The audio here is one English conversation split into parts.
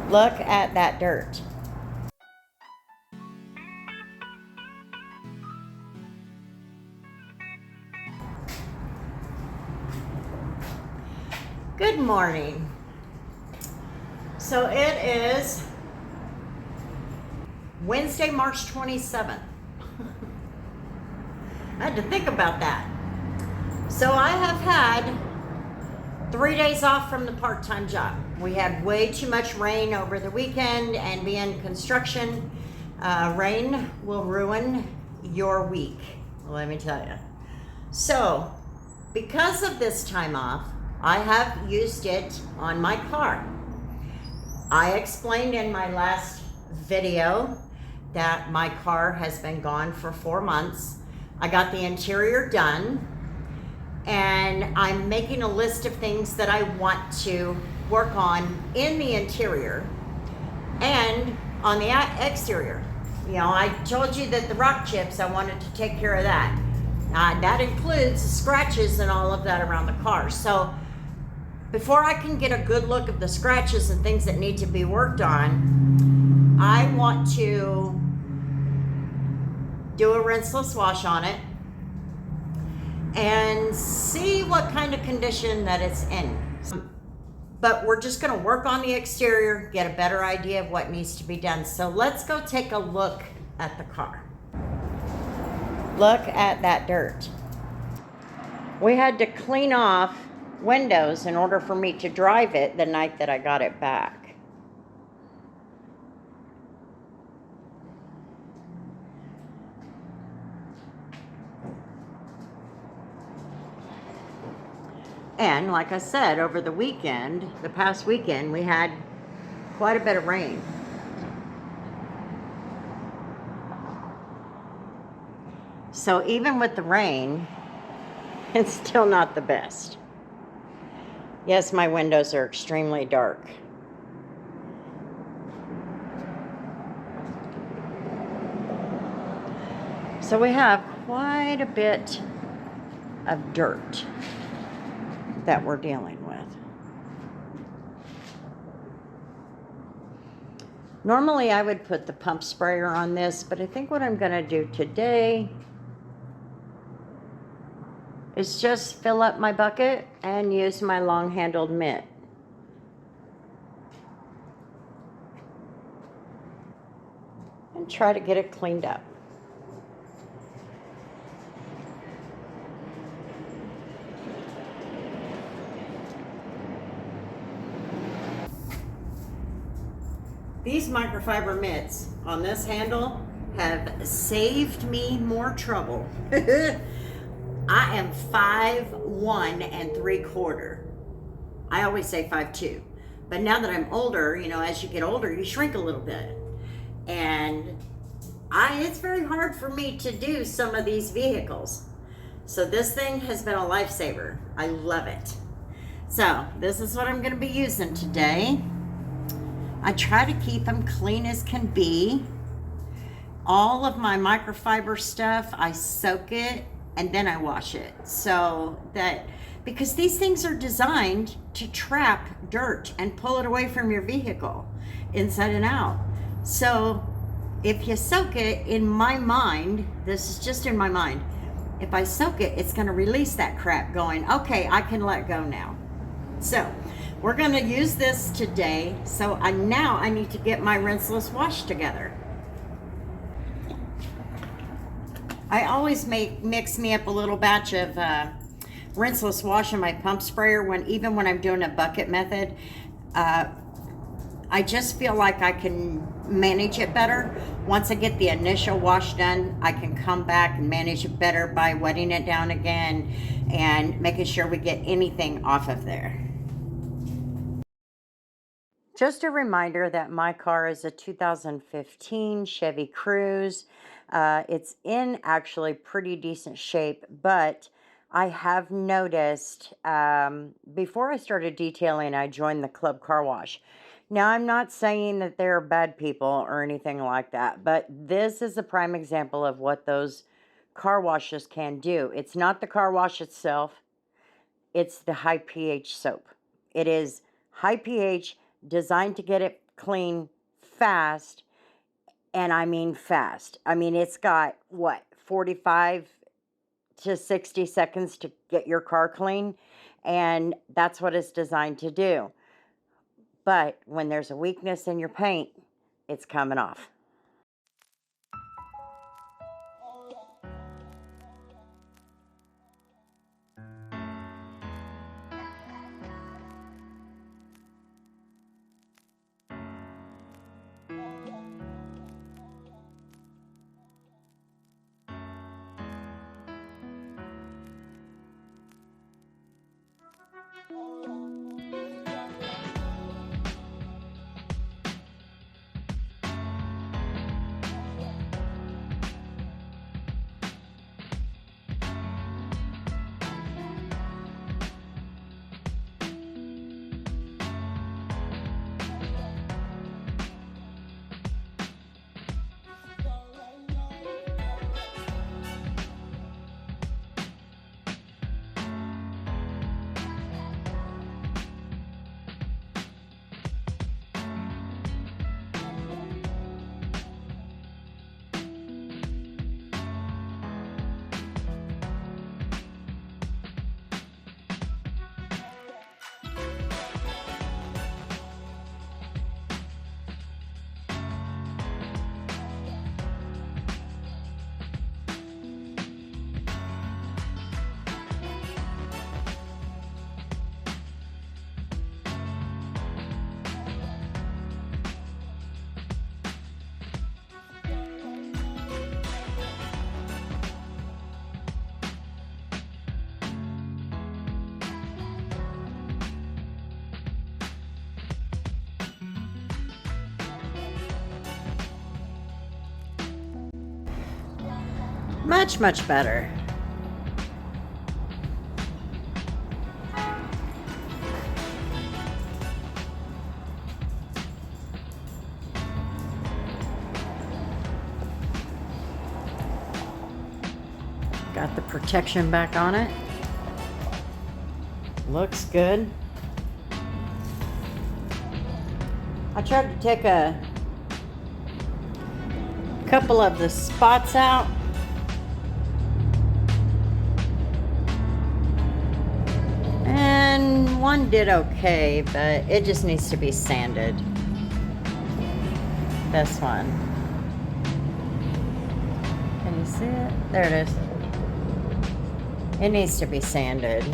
Look at that dirt. Good morning. So it is Wednesday, March 27th. I had to think about that. So I have had 3 days off from the part-time job. We had way too much rain over the weekend, and being construction, rain will ruin your week, let me tell you. So because of this time off, I have used it on my car. I explained in my last video that my car has been gone for 4 months. I got the interior done, and I'm making a list of things that I want to work on in the interior and on the exterior. You know, I told you that the rock chips, I wanted to take care of that. That includes the scratches and all of that around the car. So before I can get a good look of the scratches and things that need to be worked on, I want to do a rinseless wash on it and see what kind of condition that it's in. But we're just going to work on the exterior, get a better idea of what needs to be done. So let's go take a look at the car. Look at that dirt. We had to clean off windows in order for me to drive it the night that I got it back. And like I said, over the weekend, the past weekend, we had quite a bit of rain. So even with the rain, it's still not the best. Yes, my windows are extremely dark. So we have quite a bit of dirt that we're dealing with. Normally I would put the pump sprayer on this, but I think what I'm going to do today is just fill up my bucket and use my long-handled mitt. And try to get it cleaned up. These microfiber mitts on this handle have saved me more trouble. I am 5'1" 3/4. I always say 5'2", but now that I'm older, you know, as you get older, you shrink a little bit. And it's very hard for me to do some of these vehicles. So this thing has been a lifesaver. I love it. So this is what I'm going to be using today. I try to keep them clean as can be. All of my microfiber stuff, I soak it and then I wash it. So that, because these things are designed to trap dirt and pull it away from your vehicle inside and out. So if you soak it, in my mind, this is just in my mind, if I soak it, it's going to release that crap, going, okay, I can let go now. So we're going to use this today. So now I need to get my rinseless wash together. I always mix me up a little batch of rinseless wash in my pump sprayer even when I'm doing a bucket method. I just feel like I can manage it better. Once I get the initial wash done, I can come back and manage it better by wetting it down again and making sure we get anything off of there. Just a reminder that my car is a 2015 Chevy Cruze. It's in actually pretty decent shape, but I have noticed before I started detailing, I joined the Club Car Wash. Now, I'm not saying that they're bad people or anything like that, but this is a prime example of what those car washes can do. It's not the car wash itself, it's the high pH soap. It is high pH, designed to get it clean fast, and I mean fast. I mean, it's got, what, 45 to 60 seconds to get your car clean, and that's what it's designed to do. But when there's a weakness in your paint, it's coming off. Much, much better. Got the protection back on it. Looks good. I tried to take a couple of the spots out. And one did okay, but it just needs to be sanded. This one. Can you see it? There it is. It needs to be sanded.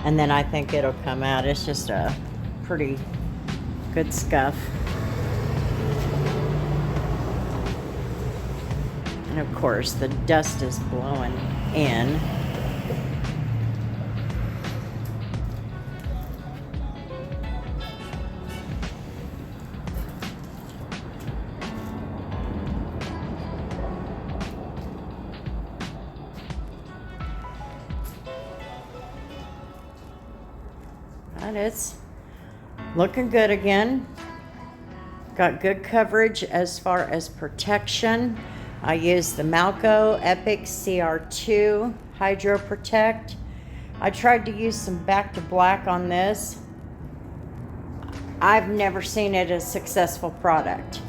And then I think it'll come out. It's just a pretty good scuff. And of course, the dust is blowing in. But it's looking good again. Got good coverage as far as protection. I used the Malco Epic CR2 Hydro Protect. I tried to use some back to black on this. I've never seen it as a successful product.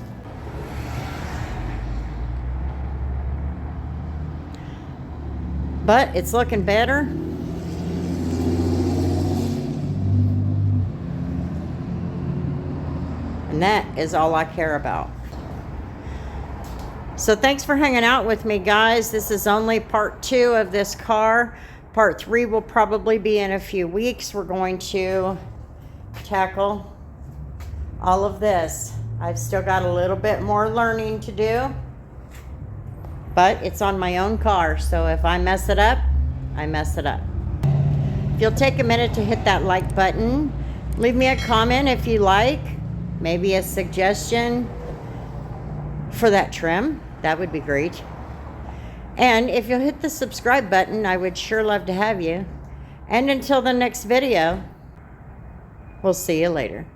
But it's looking better. And that is all I care about. So thanks for hanging out with me, guys. This is only part 2 of this car. Part 3 will probably be in a few weeks. We're going to tackle all of this. I've still got a little bit more learning to do, but it's on my own car. So if I mess it up, I mess it up. If you'll take a minute to hit that like button, leave me a comment if you like, maybe a suggestion for that trim. That would be great. And if you'll hit the subscribe button, I would sure love to have you. And until the next video, we'll see you later.